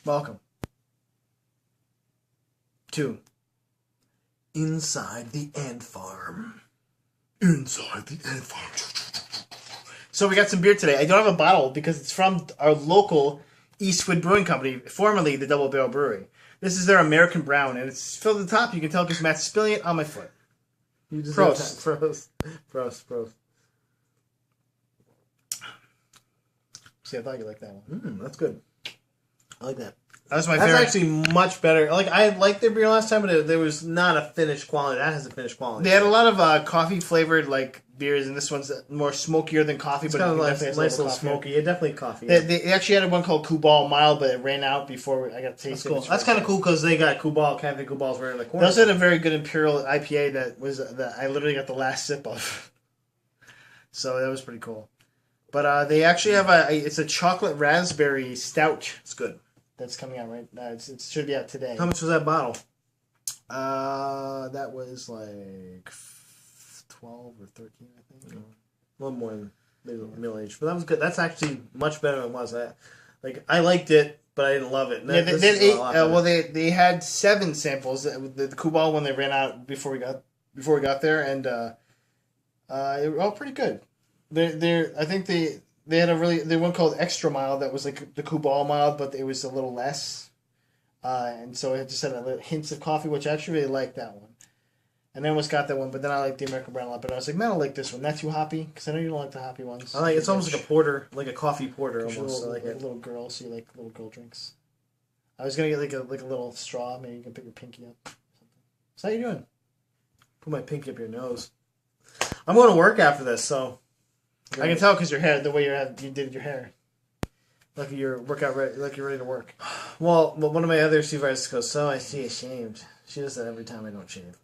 Welcome to Inside the Ant Farm. Inside the Ant Farm. So we got some beer today. I don't have a bottle because it's from our local Eastwood Brewing Company, formerly the Double Barrel Brewery. This is their American Brown, and it's filled to the top. You can tell because Matt's spilling it on my foot. You just Prost. See, I thought you liked that one. That's good. I like that. That's my That's favorite. actually much better. Like, I liked their beer last time, but there was not a finished quality. That has a finished quality. They had a lot of coffee flavored beers, and this one's more smokier than coffee. It's but kind of nice little smoky. Yeah, definitely coffee. They actually had one called Kubal Mild, but it ran out before I got to taste it. Cool. That's kind of cool because they got Kubal, Cafe Kubal's right in the corner. They also had a very good Imperial IPA that I literally got the last sip of. So that was pretty cool. But they actually have it's a chocolate raspberry stout. It's good. That's coming out right now. It should be out today. How much was that bottle? That was like 12 or 13, I think. A little more than maybe middle age, but that was good. That's actually much better than it was. I liked it, but I didn't love it. Yeah, they had 7 samples. The Kubal one they ran out before we got there, and they were all pretty good. I think they had one called Extra Mild that was like the Kubal Mild, but it was a little less, and so it just had a little hints of coffee, which I actually really liked that one. And I almost got that one, but then I liked the American Brown a lot. But I was like, man, I like this one. Not too hoppy, because I know you don't like the hoppy ones. It's almost like a porter, like a coffee porter almost. Like a little girl, so you like little girl drinks. I was gonna get like a little straw. Maybe you can pick your pinky up. So how you doing? Put my pinky up your nose. I'm going to work after this, so I can tell because your hair, the way you did your hair. Like you're like you're ready to work. Well, one of my other supervisors goes, so I see you shaved. She does that every time I don't shave.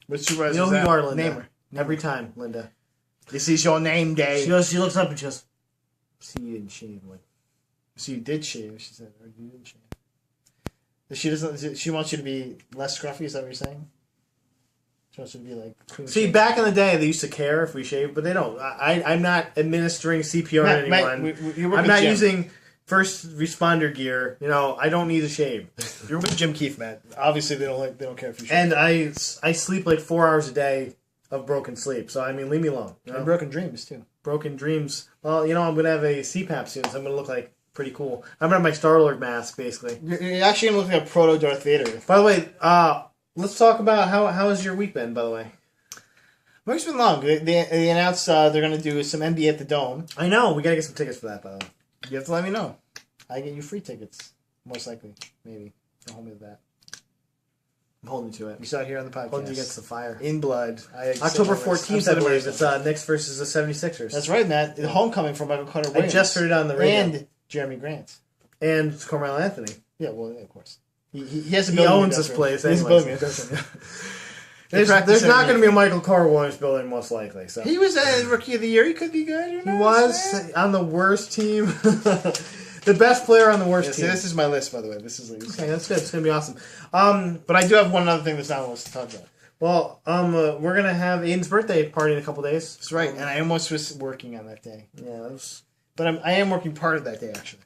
Which supervisor? You know who you are, Linda. Name her. Every time, Linda. This is your name day. She looks up and she goes, see you didn't shave. I'm like, so you did shave, she said, or you didn't shave. She wants you to be less scruffy, is that what you're saying? She wants you to be like clean see, back in the day, they used to care if we shaved, but they don't. I'm not administering CPR to anyone. I'm not using first responder gear. I don't need to shave. You're with Jim Keefe, Matt. Obviously, they don't care if you shave. And I sleep like 4 hours a day of broken sleep. So I mean, leave me alone. And broken dreams too. Broken dreams. Well, I'm gonna have a CPAP soon, so I'm gonna look like pretty cool. I'm gonna have my Star-Lord mask, basically. You're actually gonna look like a proto Darth Vader. By the way, let's talk about how has your week been, by the way? Week's been long. They announced they're going to do some NBA at the Dome. I know. We got to get some tickets for that, by the way. You have to let me know. I get you free tickets. Most likely. Maybe. Don't hold me to that. I'm holding you to it. You saw it here on the podcast. Holding you against the fire. In blood. October 14th, I believe. It's Knicks versus the 76ers. That's right, Matt. The homecoming for Michael Carter Williams. I just heard it on the radio. And Jeremy Grant. And Carmelo Anthony. Yeah, well, of course. He has a building. He owns this place. He's building it. There's not going to be a Michael Carter Williams building, most likely. So he was a Rookie of the Year. He could be good. He was on the worst team. The best player on the worst team. This is my list, by the way. This is okay. That's good. It's going to be awesome. But I do have one other thing that's not on the list to talk about. Well, we're going to have Aiden's birthday party in a couple days. That's right. And I almost was working on that day. Yeah, but I am working part of that day, actually.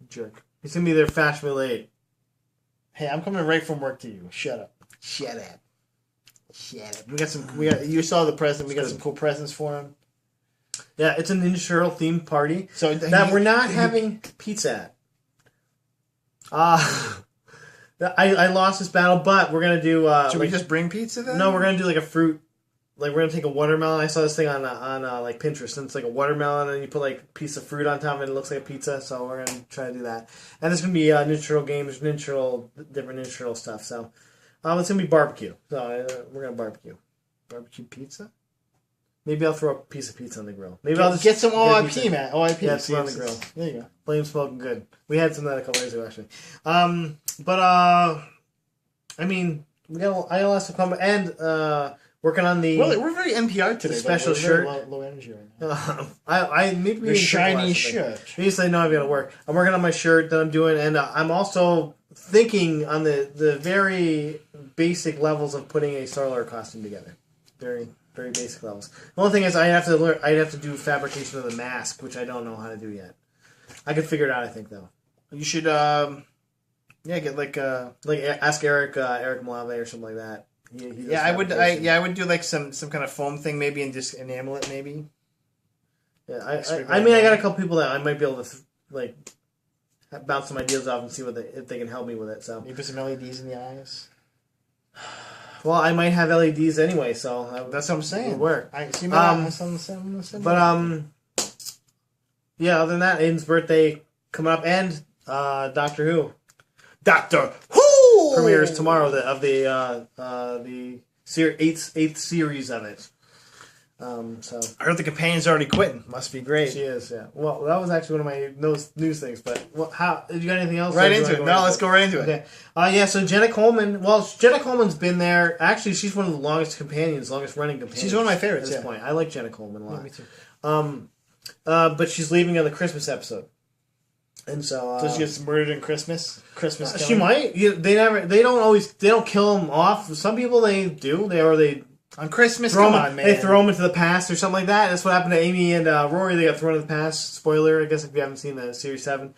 Jerk. He's going to be there fashionably late. Hey, I'm coming right from work to you. Shut up. Shut up. You saw the present. We got some cool presents for him. Yeah, it's a Ninja Turtle themed party. So that we're not having pizza at. I lost this battle, but we're gonna do. Should we just bring pizza then? No, we're gonna do like a fruit. Like we're gonna take a watermelon. I saw this thing on like Pinterest, and it's like a watermelon, and you put like a piece of fruit on top, and it looks like a pizza. So we're gonna try to do that. And there's gonna be Ninja Turtle games, different Ninja Turtle stuff. So it's gonna be barbecue. So we're gonna barbecue. Barbecue pizza. Maybe I'll throw a piece of pizza on the grill. Maybe I'll just get some OIP, man. OIP. Yeah, it's on the grill. There you go. Flame smoking good. We had some of that a couple days ago, actually. But I mean, I got lots of comment and working on the. Well, we're very NPR today. Special shirt. Low energy right now. I maybe your shiny shirt. Maybe I know I've got to work. I'm working on my shirt that I'm doing, and I'm also thinking on the very basic levels of putting a Star-Lord costume together. Very, very basic levels. The only thing is, I'd have to do fabrication of the mask, which I don't know how to do yet. I could figure it out, I think, though. You should get like ask Eric Malave or something like that. He I would do like some kind of foam thing maybe and just enamel it maybe. Yeah, I mean I got a couple people that I might be able to bounce some ideas off and see if they can help me with it. So you put some LEDs in the eyes. Well, I might have LEDs anyway, so that's what I'm saying. It'll work. I see yeah. Other than that, Aiden's birthday coming up, and Doctor Who. Doctor Who premieres tomorrow of the eighth series of it. So I heard the companion's already quitting. Must be great. She is, yeah. Well, that was actually one of my news things. But how? Did you got anything else? Right into it. No, let's go right into it. Okay. Yeah. So Jenna Coleman. Well, Jenna Coleman's been there. Actually, she's one of the longest running companions. She's one of my favorites at this point. I like Jenna Coleman a lot. Yeah, me too. But she's leaving on the Christmas episode, and so she gets murdered in Christmas. She might. They don't kill them off. Some people they do. They on Christmas. Man. They throw them into the past or something like that. That's what happened to Amy and Rory. They got thrown into the past. Spoiler, I guess, if you haven't seen the series 7.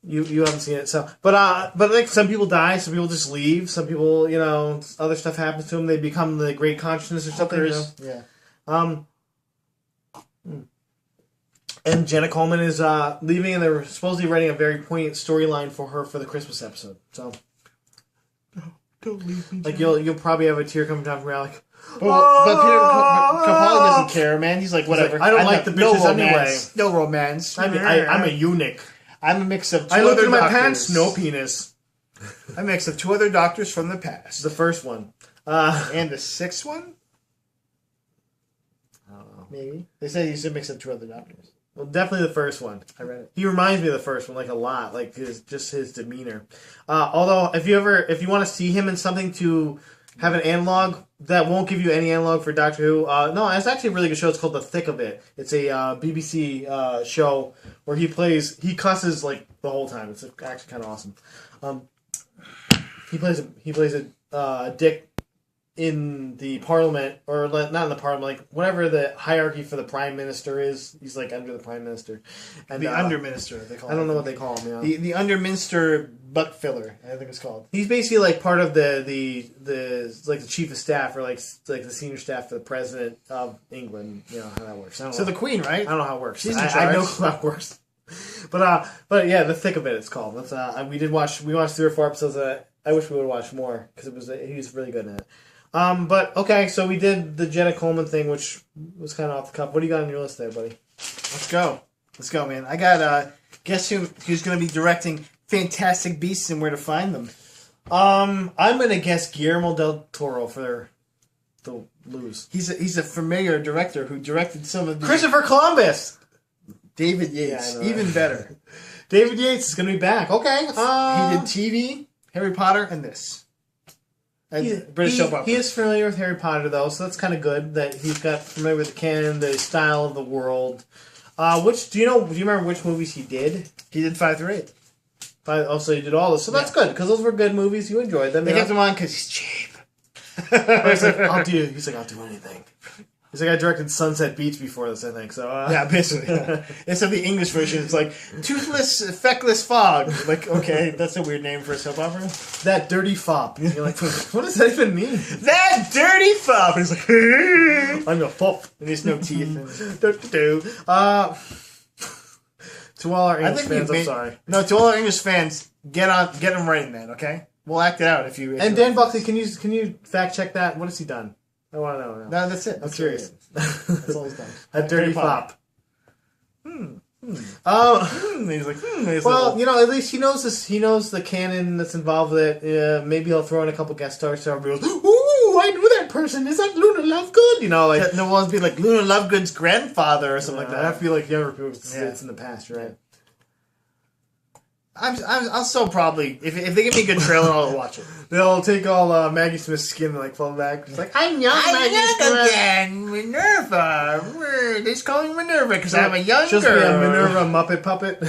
You haven't seen it, so but like some people die, some people just leave, some people other stuff happens to them. They become the great consciousness or something. Yeah. And Jenna Coleman is leaving, and they're supposedly writing a very poignant storyline for her for the Christmas episode. So, don't leave me. Like you'll probably have a tear coming down from your like. But Peter Capaldi doesn't care, man. He's like, whatever. He's like, I don't like the bitches anyway. No romance. I'm a eunuch. I'm a mix of two I looked other in my doctors. pants, no penis. A mix of 2 other doctors from the past. The first one. And the 6th one? I don't know. Maybe. They said he's a mix of 2 other doctors. Well, definitely the first one. I read it. He reminds me of the first one, like a lot, like his demeanor. Although, if you want to see him in something to have an analog that won't give you any analog for Doctor Who, no, it's actually a really good show. It's called The Thick of It. It's a BBC show where he cusses like the whole time. It's actually kind of awesome. He plays a dick in the parliament, or not in the parliament, like whatever the hierarchy for the prime minister is. He's like under the prime minister. And the underminister, they call him. I don't know what they call him. Yeah. The underminister butt filler, I think it's called. He's basically like part of the like the chief of staff, or like the senior staff for the president of England. You know how that works. So the Queen, right? I don't know how it works. She's in charge. I know how it works. But yeah, The Thick of It, it's called. We watched 3 or 4 episodes of it. I wish we would have watched more, because he was really good in it. But okay, so we did the Jenna Coleman thing, which was kind of off the cuff. What do you got on your list there, buddy? Let's go, man. I got guess who's going to be directing Fantastic Beasts and Where to Find Them. I'm gonna guess Guillermo del Toro for the lose. He's a familiar director who directed some of the Christopher Columbus. David Yates, even better. David Yates is going to be back. Okay. He did TV, Harry Potter, and this. And British soap opera. He is familiar with Harry Potter, though, so that's kind of good that he's got familiar with the canon, the style of the world. Do you remember which movies he did? He did 5 through 8. So he did all this. So that's good, because those were good movies. You enjoyed them. They kept him on because he's cheap. He's like, I'll do anything. He's like, I directed Sunset Beach before this, I think. So yeah, basically. Yeah. Instead of the English version, it's like toothless, feckless fog. Like, okay, that's a weird name for a soap opera. That dirty fop. You're like, what does that even mean? That dirty fop. And he's like, I'm a fop. And there's no teeth. To all our English fans, I'm sorry. No, to all our English fans, get them right, man. Okay, we'll act it out if you. And Dan Buckley, can you fact check that? What has he done? I want to know. No, that's it. I'm curious. That's all he's done. A dirty fop. He's like, well, at least he knows this. He knows the canon that's involved with it. Maybe he'll throw in a couple guest stars so everybody goes, "Ooh, I knew that person. Is that Luna Lovegood?" Like no one's be like Luna Lovegood's grandfather or something like that. I feel like younger people. It's in the past, right? I'll still probably if they give me a good trailer, I'll watch it. They'll take all Maggie Smith's skin and fall back. It's like I'm young again, Minerva. They just call me Minerva because I'm a young girl. She'll be a Minerva Muppet puppet.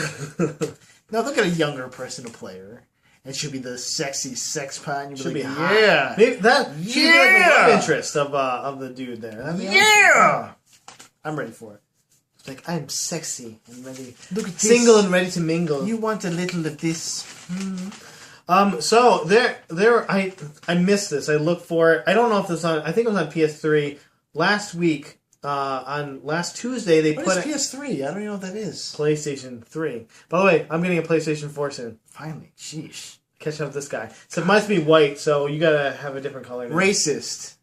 No, they'll get a younger person to play her, and she'll be the sexy sex pot. And she'll be hot. Yeah, maybe that. She'll be like the love interest of the dude there. Yeah, I'm ready for it. It's like, I'm sexy and ready. Look at Single this. and ready to mingle. You want a little of this. So I missed this. I looked for it. I don't know if this on. I think it was on PS3 last week. On last Tuesday they What put is PS3? I don't even know what that is. PlayStation 3. By the way, I'm getting a PlayStation 4 soon. Finally, sheesh. Catch up with this guy. So mine's be white, so you gotta have a different color now. Racist.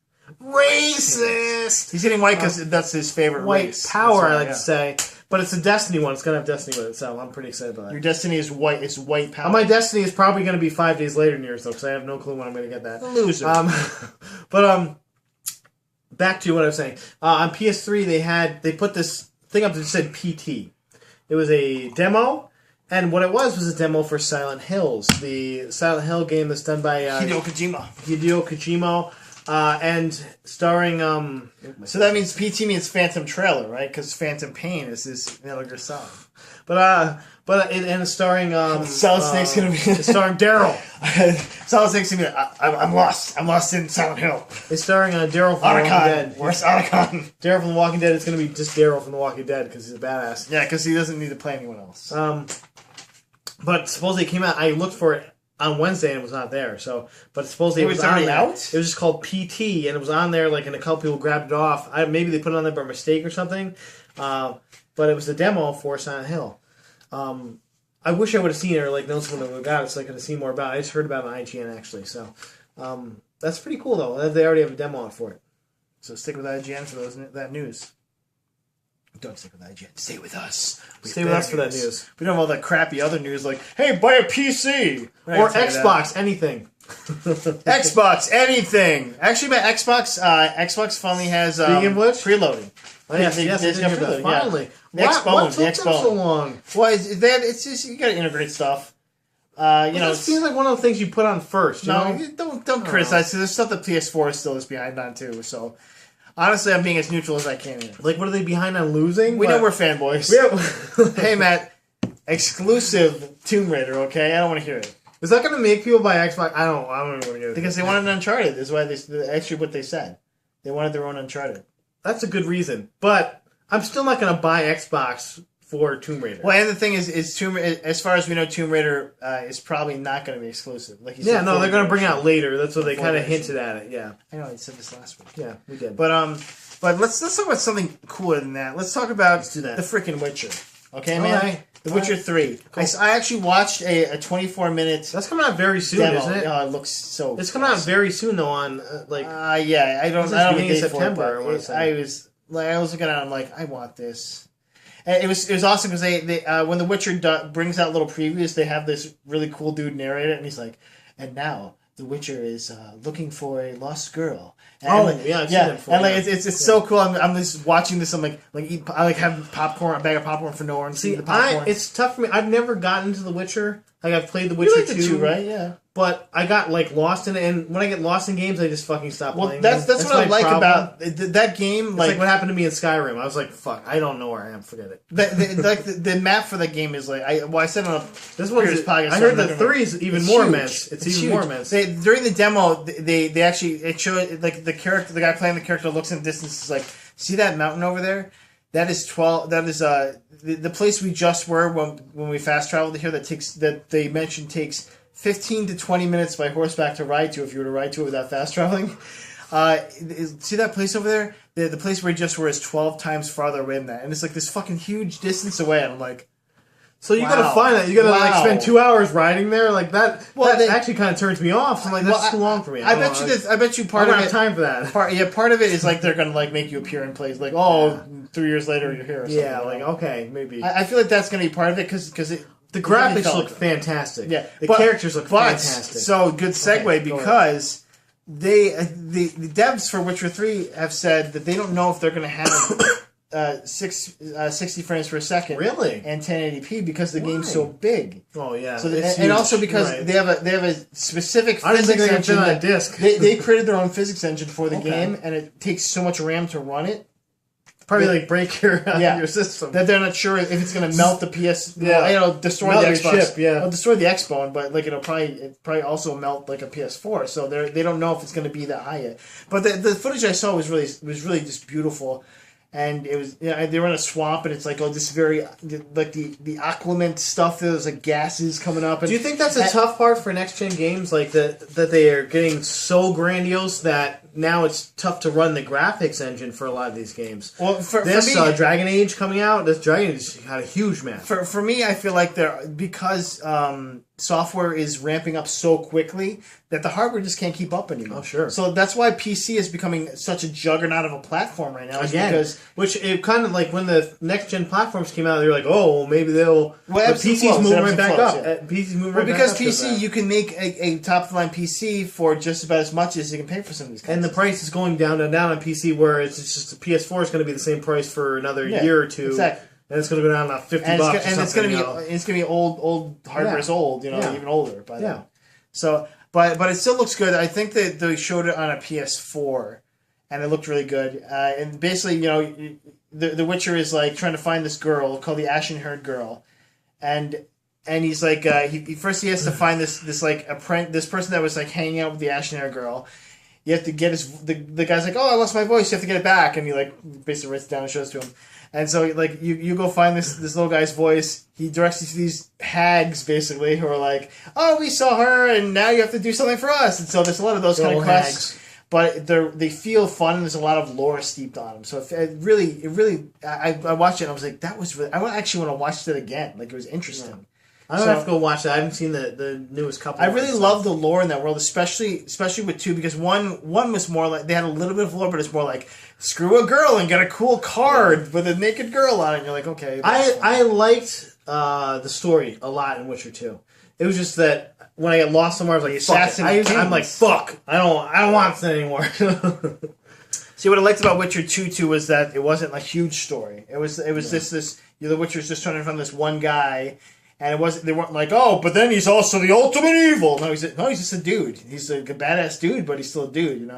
Racist. He's getting white because that's his favorite White race. power, That's I right, like yeah. to say. But it's a Destiny one. It's gonna have Destiny with it, so I'm pretty excited about Your that. destiny is white. It's white power. My Destiny is probably gonna be 5 days later than yours, though, because I have no clue when I'm gonna get that. Loser. But back to what I was saying. On PS3, they put this thing up that just said PT. It was a demo, and what it was a demo for Silent Hills, the Silent Hill game that's done by Hideo Kojima. Hideo Kojima, and starring. So that means PT means Phantom Trailer, right? Because Phantom Pain is his Metal Gear Solid. And it's starring. Solid Snake's gonna be. It's starring Daryl. Solid Snake's gonna be. I'm lost. I'm lost in Silent Hill. It's starring Daryl from The Walking Dead. Where's Otacon? Daryl from The Walking Dead. It's going to be just Daryl from The Walking Dead because he's a badass. Yeah, because he doesn't need to play anyone else. But supposedly it came out. I looked for it on Wednesday and it was not there. So, but supposedly it was already on there. out? It was just called PT and it was on there. Like, and a couple people grabbed it off. Maybe they put it on there by mistake or something. But it was the demo for Silent Hill. I wish I would have seen it or like known someone that would have got it so I could have seen more about it. I just heard about it on IGN actually. So that's pretty cool though. They already have a demo out for it. So stick with IGN for that news. Don't stick with IGN. Stay with us. Stay with us for that news. We don't have all that crappy other news like, hey, buy a PC! Or Xbox, anything. Xbox, anything! Actually, my Xbox finally has Speaking of which? preloading. Oh, yes, They I did hear that. preloading, Finally. Yeah. What took The them Xbone. so long? Well, it's just, you gotta integrate stuff. It seems like one of the things you put on first. You know? Don't criticize. There's stuff that PS4 still is behind on, too, so... Honestly, I'm being as neutral as I can here. Like, what are they behind on losing? We know we're fanboys. Hey, Matt, exclusive Tomb Raider, okay? I don't want to hear it. Is that going to make people buy Xbox? I don't even want to get it. Because they wanted Uncharted. That's why actually what they said. They wanted their own Uncharted. That's a good reason. But I'm still not going to buy Xbox for Tomb Raider. Well, and the thing is Tomb Raider, as far as we know, Tomb Raider is probably not going to be exclusive. Like you said, they're going to bring it out later. That's what they kind of generation. hinted at it. Yeah, I know I said this last week. yeah, we did. But let's talk about something cooler than that. Let's talk about do that. the freaking Witcher. Okay, man. Okay. The Witcher 3. Cool. I actually watched a 24-minute That's coming out very soon, demo. isn't it? Oh, it looks so. It's coming out very soon, though. On yeah, I don't have a beginning of date September, for it, but I was looking at it. I'm like, I want this. And it was awesome because they when The Witcher brings out little previews, they have this really cool dude narrate it, and he's like, and now The Witcher is looking for a lost girl. And I've seen it before. And it's so cool. I'm just watching this. I'm I have popcorn, a bag of popcorn for Nora, and See, the popcorn. it's tough for me. I've never gotten into The Witcher. Like, I've played The Witcher 2, the 2, right? Yeah. But I got lost in it, and when I get lost in games, I just fucking stop playing. That's what I my like problem. about that game. It's like what happened to me in Skyrim. I was like, "Fuck, I don't know where I am. Forget it." The map for the game is I said on a This one's. podcast. I heard that 3 is even more immense. It's even huge. more immense. During the demo, they actually it showed like the guy playing the character looks in the distance. Is like, see that mountain over there? That is 12. That is the place we just were when we fast traveled here. That they mentioned takes 15 to 20 minutes by horseback to ride to if you were to ride to it without fast traveling. See that place over there? The place where we just were is 12 times farther away than that. And it's like this fucking huge distance away. And I'm like, so you gotta find that. You gotta spend 2 hours riding there like that. Well, that actually kind of turns me off. So I'm like, that's too long for me. I bet you part I of don't it. have time for that. Part of it is like they're gonna make you appear in places like 3 years later you're here. Or something, Yeah, okay, maybe. I feel like that's gonna be part of it because the graphics look fantastic. Yeah, the characters look fantastic. So good segue because the devs for Witcher 3 have said that they don't know if they're going to have 60 frames per second, really, and 1080p because the game's so big. Oh yeah, so and also because they have a specific physics engine on a disc. They created their own physics engine for the game, and it takes so much RAM to run it. Probably break your system. That they're not sure if it's going to melt the PS. Yeah, it'll destroy the Xbox. Chip, yeah, it'll destroy the Xbone, but it'll probably also melt like a PS4. So they don't know if it's going to be that high yet. But the footage I saw was really just beautiful, and it was they were in a swamp, and it's like this very like the Aquament stuff. There's like gases coming up. And, do you think that's a tough part for next gen games, like that they are getting so grandiose that now it's tough to run the graphics engine for a lot of these games? Well, for me, Dragon Age coming out, this Dragon Age had a huge map. For me, I feel like because software is ramping up so quickly that the hardware just can't keep up anymore. Oh, sure. So that's why PC is becoming such a juggernaut of a platform right now. Which it kind of like when the next gen platforms came out, they were like, oh, well, maybe they'll. Well, PC's moving right back up. PC's moving right back up. Because PC, you can make a top of the line PC for just about as much as you can pay for some of these kinds. And the price is going down and down on PC, where it's just the PS4 is going to be the same price for another year or two. Exactly. And it's going to go down about $50 and it's going to be old hardware is old, even older by then. So, but it still looks good. I think that they showed it on a PS4, and it looked really good. And basically, the Witcher is like trying to find this girl called the Ashen-haired girl, and he's like first he has to find this person that was like hanging out with the Ashen-haired girl. You have to get the guy's like, oh, I lost my voice. You have to get it back, and he like basically writes it down and shows it to him. And so, like, you go find this little guy's voice. He directs you to these hags, basically, who are like, "Oh, we saw her, and now you have to do something for us." And so there's a lot of those kind of quests, but they feel fun. And there's a lot of lore steeped on them. So I watched it, and I was like, "That was really." I actually want to watch it again. Like, it was interesting. Yeah. I'm gonna have to go watch that. I haven't seen the newest couple. I really love the lore in that world, especially with 2, because one was more like they had a little bit of lore, but it's more like screw a girl and get a cool card with a naked girl on it. And you're like, okay. I liked the story a lot in Witcher 2. It was just that when I get lost somewhere, I was like, fuck it. I'm like, fuck. I don't want this anymore. See, what I liked about Witcher 2 was that it wasn't a huge story. It was this the Witcher's just trying to find this one guy. And they weren't like, oh, but then he's also the ultimate evil. No, he's just a dude. He's a badass dude, but he's still a dude,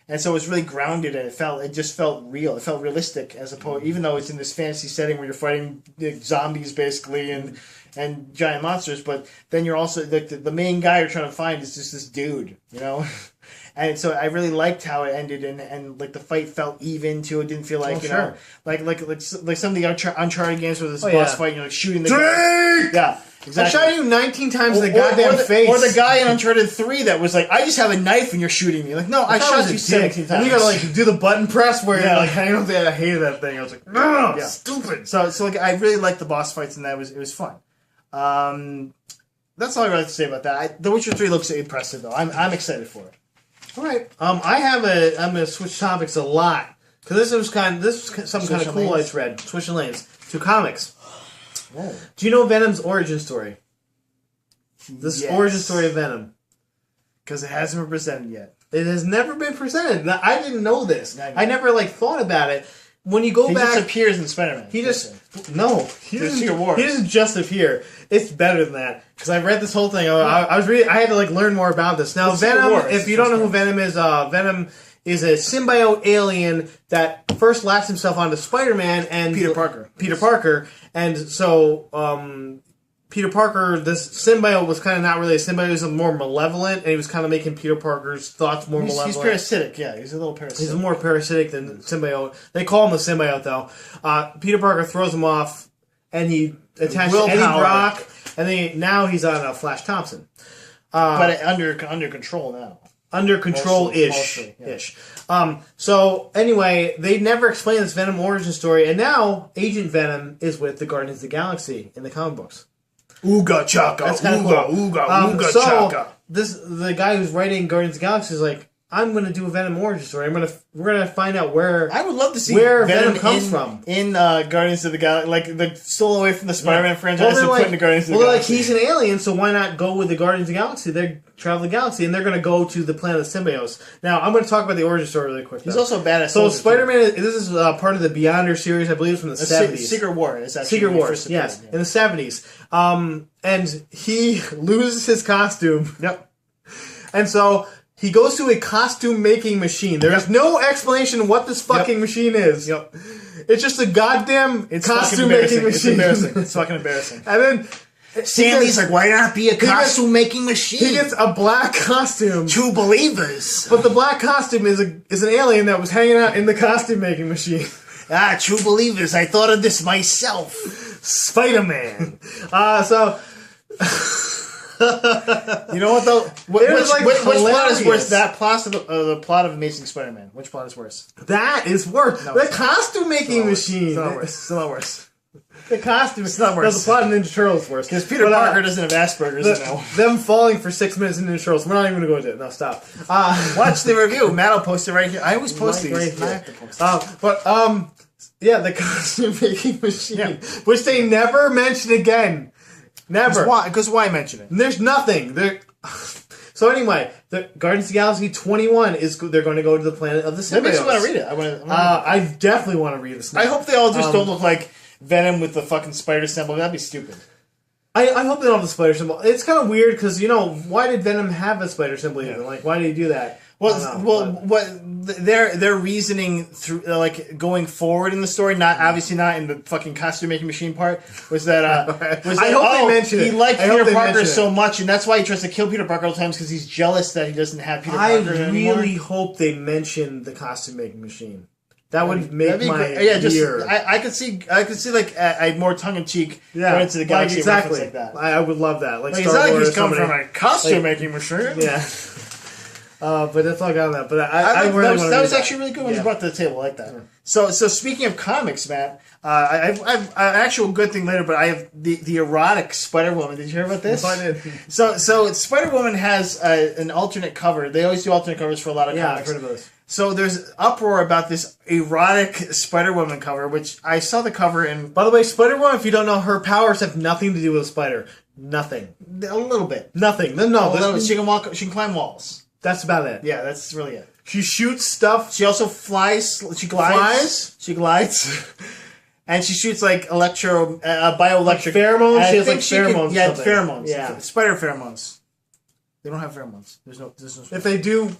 And so it was really grounded, and it just felt real. It felt realistic, as opposed, even though it's in this fantasy setting where you're fighting zombies basically and giant monsters. But then you're also the main guy you're trying to find is just this dude, And so I really liked how it ended, and like the fight felt even too. It didn't feel like like some of the Uncharted games where this boss fight, you're like shooting the guy. Yeah, exactly. I shot you 19 times in the goddamn face. Or the guy in Uncharted 3 that was like, I just have a knife and you're shooting me. Like, no, I shot you 17 times. And you gotta like do the button press where you're like hanging on there. I hated that thing. I was like, no, stupid. So like I really liked the boss fights, and it was fun. That's all I have to say about that. The Witcher 3 looks impressive though. I'm excited for it. All right. I'm gonna switch topics a lot because this was something kind of cool I just read. Switching lanes to comics. Oh. Do you know Venom's origin story? This origin story of Venom, because it hasn't been presented yet. It has never been presented. Now, I didn't know this. I never thought about it. When you go back, he just appears in Spider-Man. He doesn't just appear. It's better than that because I read this whole thing. I was reading. I had to learn more about this. Now, Venom. If you don't know who Venom is a symbiote alien that first latched himself onto Spider-Man and Peter Parker. And so Peter Parker, this symbiote was kind of not really a symbiote. He was more malevolent, and he was kind of making Peter Parker's thoughts more malevolent. He's parasitic, yeah. He's a little parasitic. He's more parasitic than symbiote. They call him the symbiote, though. Peter Parker throws him off, and he attaches Eddie Brock, and now he's on Flash Thompson. But under control now. Under control-ish. So, anyway, they never explained this Venom origin story, and now Agent Venom is with the Guardians of the Galaxy in the comic books. Ooga chaka, that's kind of cool. Ooga chaka. The guy who's writing Guardians of the Galaxy is like, I'm going to do a Venom origin story. We're going to find out where I would love to see where Venom comes from in Guardians of the Galaxy, like still away from the Spider-Man franchise and put into Guardians of the Galaxy. Well, he's an alien, so why not go with the Guardians of the Galaxy? They travel the galaxy, and they're going to go to the planet of symbiotes. Now, I'm going to talk about the origin story really quick. He's also a badass. So Spider-Man, this is part of the Beyonder series, I believe, from the 70s. Secret War. Is that Secret Wars? Yes, in the 70s. And he loses his costume. Yep. And so he goes to a costume-making machine. There's no explanation what this fucking machine is. Yep. It's just a goddamn costume-making machine. It's embarrassing. It's fucking embarrassing. And then Stanley's like, why not be a costume-making machine? He gets a black costume. True believers. But the black costume is an alien that was hanging out in the costume-making machine. True believers, I thought of this myself. Spider-Man. You know what though? Which plot is worse? That plot of the plot of Amazing Spider-Man. Which plot is worse? That is worse. No, the costume making machine. It's not worse. It's not worse. The costume. It's not worse. No, the plot of Ninja Turtles is worse. Because Peter Parker doesn't have Asperger's. Them falling for 6 minutes in Ninja Turtles. We're not even going to go into it. No, stop. Watch the review. Matt will post it right here. I always post these. Right, I have to post yeah, the costume making machine, which they never mention again. Never. Because why mention it? There's nothing. So anyway, the Guardians of the Galaxy 21 they're going to go to the planet of the symbiotes. That makes me want to read it. I definitely want to read this. I hope they all just don't look like Venom with the fucking spider symbol. That'd be stupid. I hope they don't have the spider symbol. It's kind of weird because, why did Venom have a spider symbol even? Like, why did he do that? Their reasoning through going forward in the story, obviously not in the fucking costume making machine part, was that I hope they mention it. He liked Peter Parker so much, and that's why he tries to kill Peter Parker all the times because he's jealous that he doesn't have Peter Parker anymore. I really hope they mention the costume making machine. That would make my year. I could see like a more tongue in cheek Guardians of the Galaxy exactly like that. I would love that. Like it's not like he's coming from a costume making machine. Yeah. But that's all I got on that. But I really that was actually really good when you brought to the table. I like that. Yeah. So speaking of comics, Matt, I have an actual good thing later, but I have the erotic Spider-Woman. Did you hear about this? I did. So Spider-Woman has an alternate cover. They always do alternate covers for a lot of comics. I've heard of this. So there's uproar about this erotic Spider-Woman cover, which I saw the cover and... By the way, Spider-Woman, if you don't know, her powers have nothing to do with a spider. Nothing. A little bit. Nothing. She can walk. She can climb walls. That's about it. Yeah, that's really it. She shoots stuff. She also flies. She glides. She glides. And she shoots like bioelectric. Like pheromones? She has like pheromones. Yeah, pheromones. Yeah. Spider pheromones. They don't have pheromones. There's no if they do,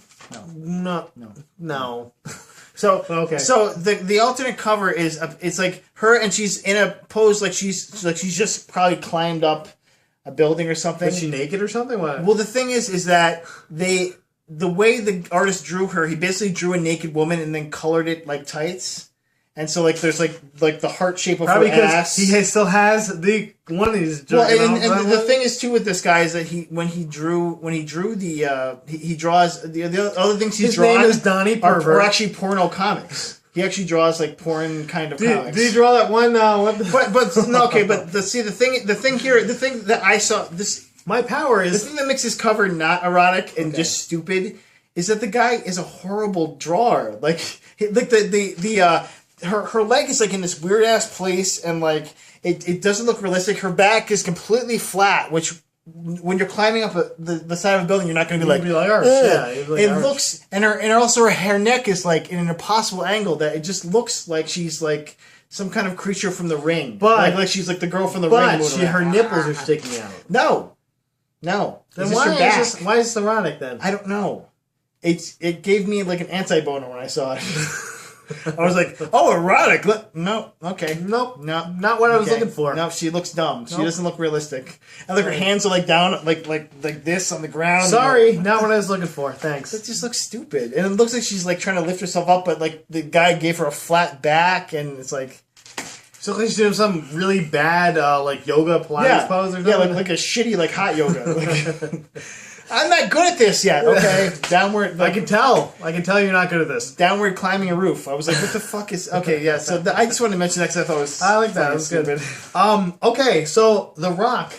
no. So okay. So the alternate cover is it's like her and she's in a pose like she's just probably climbed up a building or something. Is she naked or something? What? Well, the thing is that the way the artist drew her, he basically drew a naked woman and then colored it like tights. And so, there's the heart shape of her ass. He still has the one of these. Well, and the thing is too with this guy is that he draws the other things he's drawn. His name is Donnie Pervert. Are actually porno comics. He actually draws porn kind of comics. Did he draw that one? But the thing that I saw this. My power is the thing that makes his cover not erotic and just stupid is that the guy is a horrible drawer. Her leg is in this weird ass place and it doesn't look realistic. Her back is completely flat, which when you're climbing up the side of a building, you're not going to be arch. Yeah, it looks and also her neck is in an impossible angle that it just looks like she's some kind of creature from The Ring. But like she's the girl from The Ring. But her nipples are sticking out. No. Then why is this erotic then? I don't know. It gave me an anti-boner when I saw it. I was like, oh, erotic. No, okay. Nope. No, not what I was looking for. No, she looks dumb. She doesn't look realistic. And her hands are down, like this on the ground. Sorry, not what I was looking for. Thanks. It just looks stupid. And it looks like she's trying to lift herself up, but the guy gave her a flat back, and it's so she's doing some really bad yoga Pilates pose or something? Yeah, like a shitty hot yoga. I'm not good at this yet. Okay, downward. I can tell. You're not good at this. Downward climbing a roof. I was like, what the fuck is? Okay, yeah. So I just wanted to mention that because I thought it was. I like that. That was stupid. Good. Okay, so The Rock,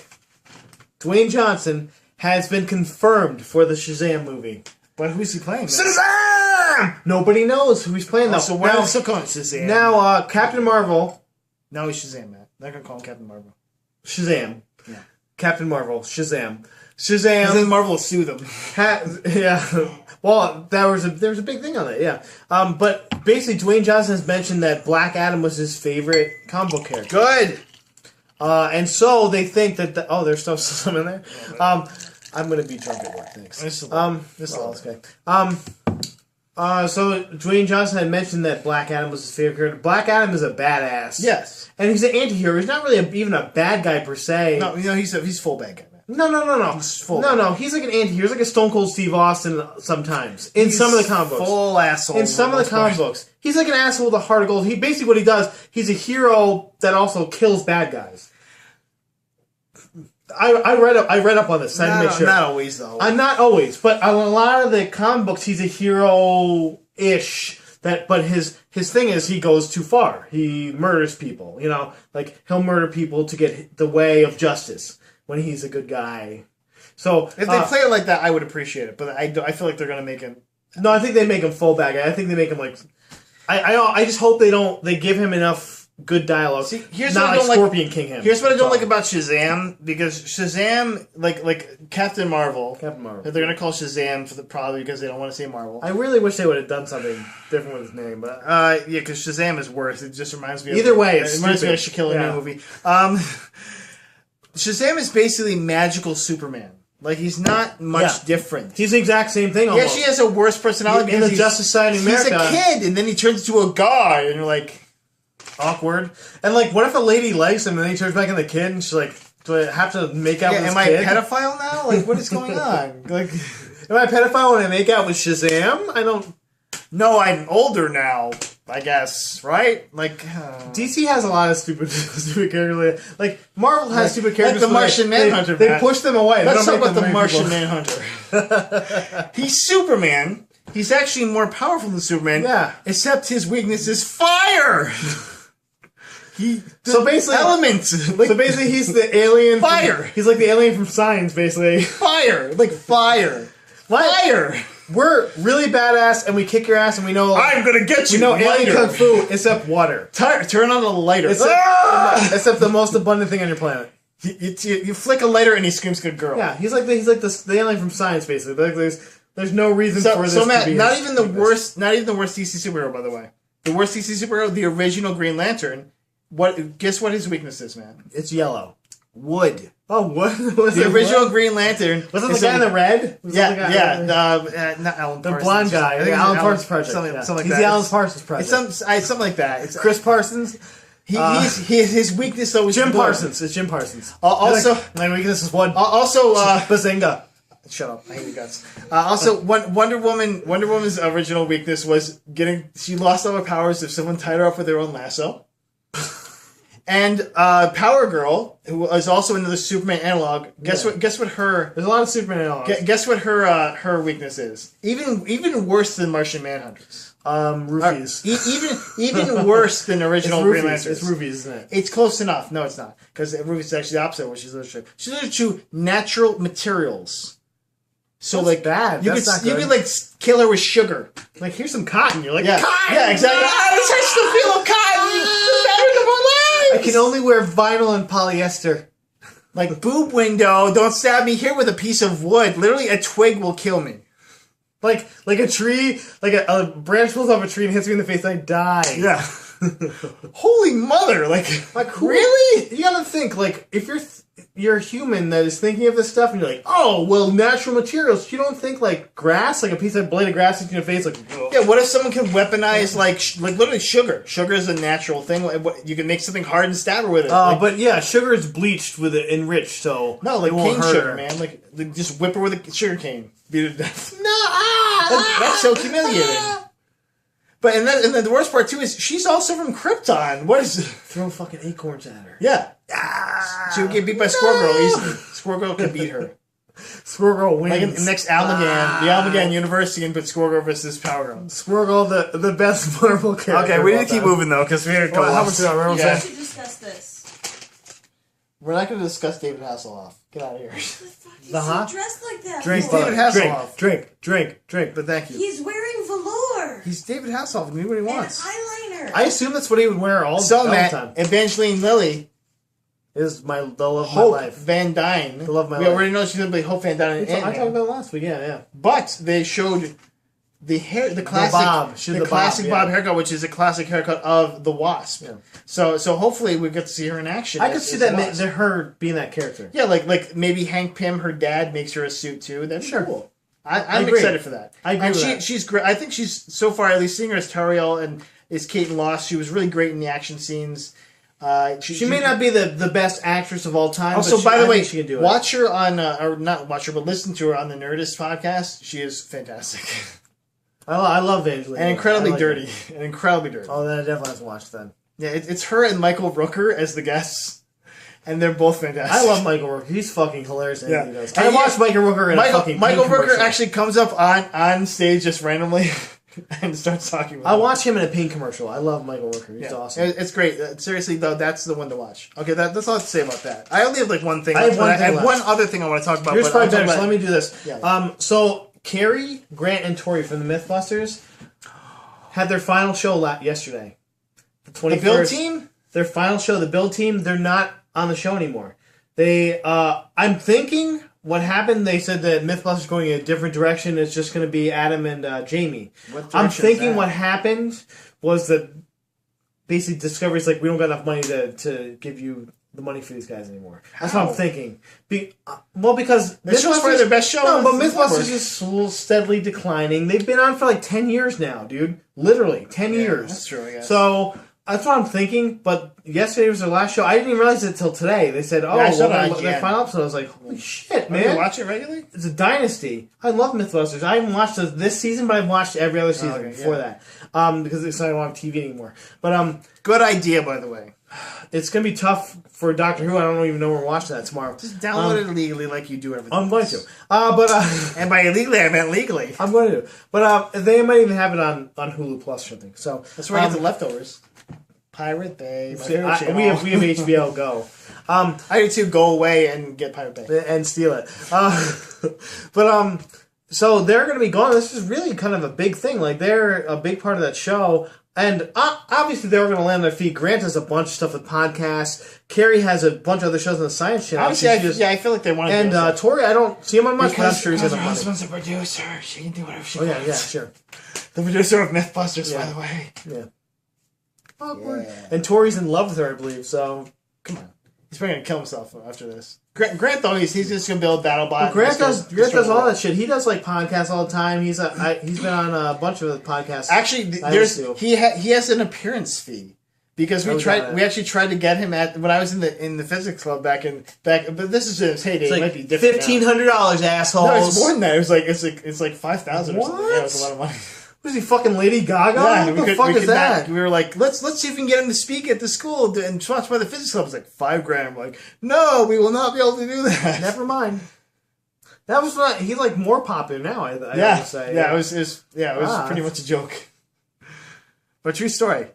Dwayne Johnson, has been confirmed for the Shazam movie. But who's he playing? Shazam! Nobody knows who he's playing though. So we're still calling Shazam. Now, Captain Marvel. No, he's Shazam, man. They're gonna call him Captain Marvel. Shazam. Yeah. Captain Marvel. Shazam. Because then Marvel will sue them. Yeah. Well, there was a big thing on it, yeah. But basically, Dwayne Johnson has mentioned that Black Adam was his favorite comic book character. Good! And so they think that... there's still some in there? I'm going to be drunk at work, thanks. This is okay. So Dwayne Johnson had mentioned that Black Adam was his favorite character. Black Adam is a badass. Yes. And he's an anti-hero. He's not really even a bad guy per se. No, he's full bad guy, man. No. He's like an anti-hero. He's like a Stone Cold Steve Austin sometimes. In some of the comic books. Full asshole. In some of the comic books. He's like an asshole with a heart of gold. He basically what he does, he's a hero that also kills bad guys. I read up on this. I had to make sure. Not always though. Not always, but on a lot of the comic books, he's a hero-ish. But his thing is he goes too far. He murders people. You know, like he'll murder people to get the way of justice when he's a good guy. So if they play it like that, I would appreciate it. But I feel like they're gonna make him. No, I think they make him full bad guy. I think they make him like. I just hope they give him enough good dialogue. See, here's not what I don't Scorpion King him. Here's what I don't like about Shazam, because Shazam, like Captain Marvel, they're gonna call Shazam probably because they don't want to say Marvel. I really wish they would have done something different with his name, but yeah, because Shazam is worse. It just reminds me. Either way, it reminds me of Shaquille O'Neal movie. Shazam is basically magical Superman. Like, he's not much different. He's the exact same thing almost. He actually has a worse personality. In the Justice Society of America. He's a kid, and then he turns into a guy, and you're like, awkward. And, like, what if a lady likes him, and then he turns back into a kid, and she's like, do I have to make out with this kid? Am I a pedophile now? Like, what is going on? Like, am I a pedophile when I make out with Shazam? I don't... No, I'm older now, I guess, right? Like, DC has a lot of stupid characters. Like, Marvel has stupid characters. Like the Martian Manhunter. They push them away. Let's talk about the Martian Manhunter. He's Superman. He's actually more powerful than Superman. Yeah. Except his weakness is fire. So basically, elements. So basically, he's the alien. Fire. He's like the alien from Signs, basically. Fire. Like fire. Fire. We're really badass, and we kick your ass, and we know... I'm gonna get you. We know alien kung fu, except water. Turn on a lighter. Except the most abundant thing on your planet. You flick a lighter, and he screams, "Good girl." Yeah, he's like the alien from Science, basically. Like, there's no reason for this to Matt, be... not even the worst DC superhero, by the way. The worst DC superhero, the original Green Lantern. Guess what his weakness is, man? It's yellow. Wood. Oh, what? The original Green Lantern. Was it the guy in the red? Not Alan Parsons. The blonde guy. I think Alan Parsons Project. Something like that. He's the Alan Parsons Project. It's something like that. It's Chris Parsons. His weakness though is Jim Parsons. It's Jim Parsons. Also, my weakness is one. Also, Bazinga. Shut up! I hate your guts. Also, Wonder Woman's original weakness was she lost all her powers if someone tied her up with their own lasso. And Power Girl, who is also another Superman analog. Guess what her... There's a lot of Superman analogs. Guess what her weakness is? Even worse than Martian Manhunters. Roofies. Even worse than original Green Lanterns. It's roofies, isn't it? It's close enough. No, it's not. Because roofies is actually the opposite of what she's allergic to. She's allergic to natural materials. So that's bad. You could like kill her with sugar. Like, here's some cotton. You're like, cotton! Yeah, exactly. This hurts the feel of cotton! I can only wear vinyl and polyester. Like, boob window, don't stab me here with a piece of wood. Literally, a twig will kill me. Like a tree, like a branch falls off a tree and hits me in the face and I die. Yeah. Holy mother, like really? You gotta think, like, if you're a human that is thinking of this stuff and you're like, oh, well, natural materials. You don't think, like, grass, like a piece of blade of grass hits you in the face, like... Ugh. Yeah, what if someone can weaponize, like literally sugar? Sugar is a natural thing. You can make something hard and stab her with it. But yeah, sugar is bleached with it, enriched, so... No, like cane sugar, man. Like, just whip her with a sugar cane. Beat her to death. No! That's so humiliating. But and then the worst part too is she's also from Krypton. What is throw fucking acorns at her? Yeah. She would get beat by Squirrel Girl easily. Squirrel Girl could beat her. Squirrel Girl wins. Like in the next Almagan, the Almagan universe, you can put Squirrel Girl versus Power Girl. Squirrel Girl, the best Marvel character. Okay, we need to keep moving though, because we're going to We should discuss this. We're not going to discuss David Hasselhoff. Get out of here. What the fuck is he dressed like that? Drink, David Hasselhoff. Drink. But thank you. He's wearing velour. He's David Hasselhoff. Do what he wants. And eyeliner. I assume that's what he would wear all the time. Evangeline Lilly is the love of Hope my life. Van Dyne. The love of my we life. already know she's going to play Hope Van Dyne in Ant-Man. I talked about it last week, yeah. But they showed the classic Bob haircut, which is a classic haircut of the Wasp. Yeah. So hopefully we get to see her in action. I could see that her being that character. Yeah, like maybe Hank Pym, her dad, makes her a suit too. That's cool. I'm excited for that. I agree with that. She's great. I think she's so far, at least seeing her as Tariel and as Kate and Lost, she was really great in the action scenes. She may not be the best actress of all time. Also, but by the way, she can do watch her on, or not watch her, but listen to her on the Nerdist podcast. She is fantastic. I love Angelina. And incredibly like dirty. And incredibly dirty. Oh, then I definitely have to watch then. Yeah, it's her and Michael Rooker as the guests. And they're both fantastic. I love Michael Rooker. He's fucking hilarious. Yeah. He does. I watched Michael Rooker in a fucking Michael Pink Rooker commercial. actually comes up on stage just randomly and starts talking about I watched him in a Pink commercial. I love Michael Rooker. He's awesome. It's great. Seriously, though, that's the one to watch. Okay, that's all I have to say about that. I only have like one thing. I have one other thing I want to talk about. Here's but probably I'll talk better, so about- let me do this. Yeah. So, Carrie, Grant, and Tori from the Mythbusters had their final show yesterday. The 21st. The build team? Their final show, the build team, they're not on the show anymore. They, I'm thinking what happened, they said that Mythbusters going in a different direction. It's just going to be Adam and Jamie. I'm thinking what happened was that basically Discovery's like, we don't got enough money to give you the money for these guys anymore. That's what I'm thinking. Because This show's probably their best show. No, but on the Mythbusters network. is steadily declining. They've been on for like 10 years now, dude. Literally, 10 years. That's true, I guess. So, that's what I'm thinking, but yesterday was their last show. I didn't even realize it until today. They said, I saw it on their IGN. final episode. I was like, holy shit, Do you man. watch it regularly? It's a dynasty. I love Mythbusters. I haven't watched this season, but I've watched every other season okay, before that. Because it's not on TV anymore. But Good idea, by the way. it's going to be tough for Doctor Who. I don't even know when we're watching that tomorrow. Just download it illegally like you do everything. I'm going to. And by illegally, I meant legally. I'm going to. But they might even have it on Hulu Plus or something. So That's where I get the leftovers. Pirate Bay. My favorite we channel. have HBO Go. I do too. Go away and get Pirate Bay. And steal it. So they're going to be gone. This is really kind of a big thing. Like, they're a big part of that show. And obviously they were going to land on their feet. Grant has a bunch of stuff with podcasts. Carrie has a bunch of other shows on the Science Channel. Obviously, I feel like they want to do And Tori, I don't see him on much, but I'm because sure he's her got money. husband's a producer. She can do whatever she Oh, wants. yeah, sure. The producer of Mythbusters, Yeah. by the way. Yeah. Awkward. Yeah. And Tori's in love with her, I believe, so... Come on. He's probably going to kill himself after this. Grant though, he's just going to build BattleBot. Well, Grant does all that shit. He does, like, podcasts all the time. He's been on a bunch of podcasts. Actually, he has an appearance fee. Because we actually tried to get him when I was in the physics club back, but this is in his heyday. It's it like might be different. $1,500, assholes. No, it's more than that. It was like 5,000 or something. Yeah, it was a lot of money. Was he fucking Lady Gaga? Yeah, what the fuck is that? We were like, let's see if we can get him to speak at the school and sponsored by the physics club. It was like $5,000. We're like, no, we will not be able to do that. Never mind. That was not. He's like more popular now. I would say. Yeah, it was pretty much a joke. But true story.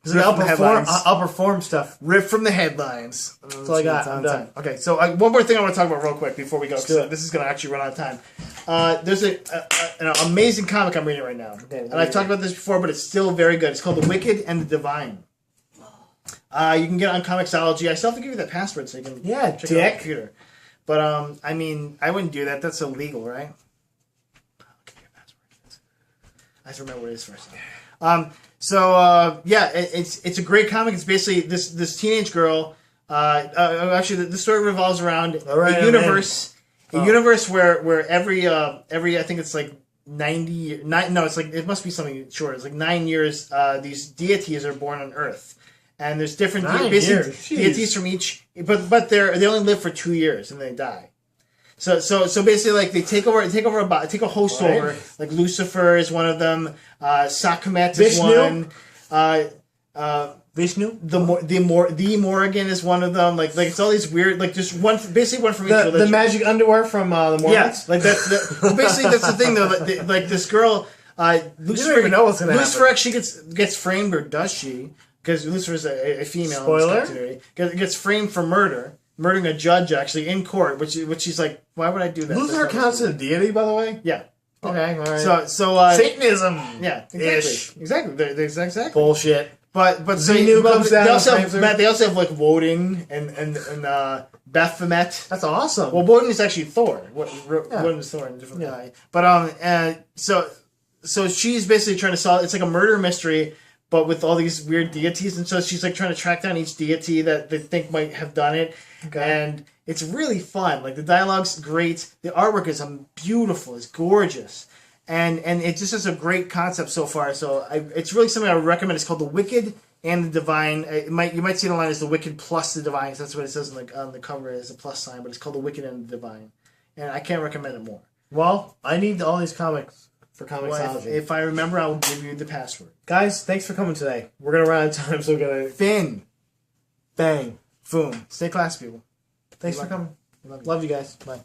Because outperform stuff. Ripped from the headlines. That's all I got. I'm done. Okay, so one more thing I want to talk about real quick before we go. do it. This is going to actually run out of time. There's an amazing comic I'm reading right now. And I've talked about this before, but it's still very good. It's called The Wicked and the Divine. You can get it on Comixology. I still have to give you that password so you can check it out on the computer. But, I mean, I wouldn't do that. That's illegal, right? I'll give you a password. I have to remember what it is first. It's a great comic. It's basically this teenage girl. Actually, the story revolves around a universe, universe where every I think it's like 90. No, it's like it must be something short. It's like 9 years. These deities are born on Earth, and there's different deities from each. But they only live for 2 years and they die. So basically, like they take a host over. Like Lucifer is one of them. Sakhamet is one. Vishnu. The Morrigan is one of them. Like it's all these weird. Like just one from each religion. The magic underwear from the Mormons. Yeah, like that. Basically, that's the thing though. Like this girl, Lucifer. don't even know what's gonna Lucifer happen. actually gets framed, or does she? Because Lucifer's a female. Spoiler. In this continuity. Gets framed for murdering a judge actually in court, which she's like, why would I do that? Lucifer counts as a deity, by the way. Yeah. Okay, all right. So Satanism. Yeah, Ish. exactly. Exactly. Bullshit. But Xenu comes down. They also have like Woden and Baphomet. That's awesome. Well, Woden is actually Thor. Woden is Thor in a different guy. But so she's basically trying to solve. It's like a murder mystery, but with all these weird deities, and so she's like trying to track down each deity that they think might have done it. Okay. And it's really fun. Like the dialogue's great. The artwork is beautiful. It's gorgeous. And it just has a great concept so far. So it's really something I would recommend. It's called The Wicked and the Divine. You might see the line as the Wicked plus the Divine. So that's what it says on the cover as a plus sign, but it's called the Wicked and the Divine. And I can't recommend it more. Well, I need all these comics for Comixology. Well, if I remember, I will give you the password. Guys, thanks for coming today. We're gonna run out of time, so we're gonna Finn, bang. Fum. Stay classy, people. Thanks for coming. Love you guys. Bye.